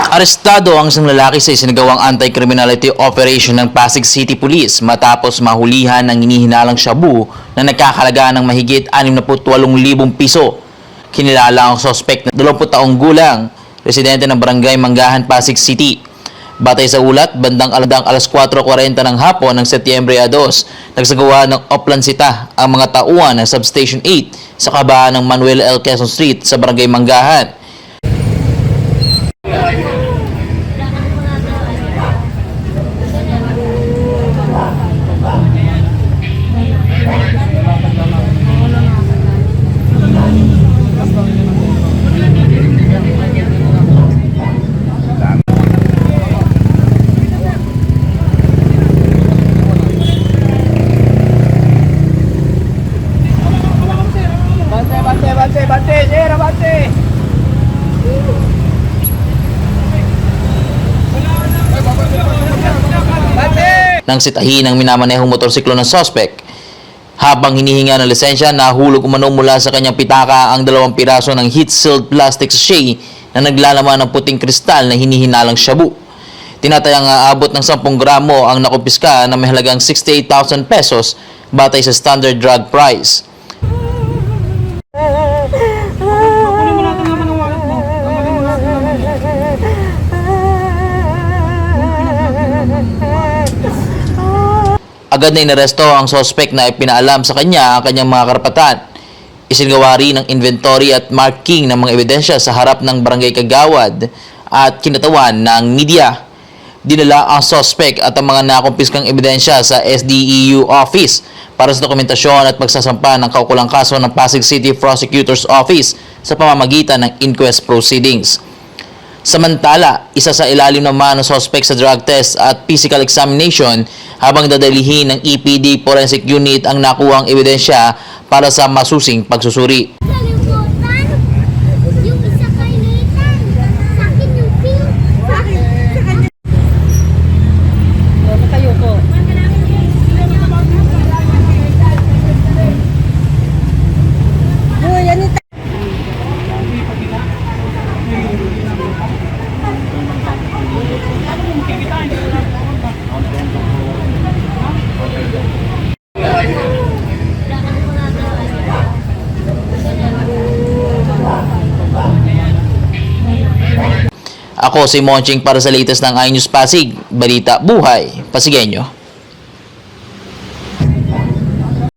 Arestado ang isang lalaki sa isinagawang anti-criminality operation ng Pasig City Police matapos mahulihan ng hinihinalang shabu na nagkakahalaga ng mahigit 68,000 piso. Kinilala ang suspect na 20 taong gulang, residente ng Barangay Manggahan, Pasig City. Batay sa ulat, bandang alas 4:40 ng hapon ng Setyembre 2, nagsagawa ng oplansita ang mga tauhan ng Substation 8 sa kahabaan ng Manuel L. Quezon Street sa Barangay Manggahan. Nang sitahin ang minamanehong motorsiklo ng suspect. Habang hinihinga ng lisensya, nahulog umano mula sa kanyang pitaka ang 2 piraso ng heat-sealed plastic sachet na naglalaman ng puting kristal na hinihinalang shabu. Tinatayang aabot ng 10 gramo ang nakumpiska na may halagang 68,000 pesos batay sa standard drug price. Agad na inaresto ang suspect na ipinaalam sa kanya ang kanyang mga karapatan. Isinagawa rin ng inventory at marking ng mga ebidensya sa harap ng barangay kagawad at kinatawan ng media. Dinala ang suspect at ang mga nakumpiskang ebidensya sa SDEU office para sa dokumentasyon at pagsasampa ng kaukulang kaso ng Pasig City Prosecutor's Office sa pamamagitan ng inquest proceedings. Samantala, isa sa ilalim naman ng suspect sa drug test at physical examination habang dadalihin ng EPD Forensic Unit ang nakuhang ebidensya para sa masusing pagsusuri. Ako si Monching para sa latest ng iNews Pasig, Balita Buhay, Pasigueño.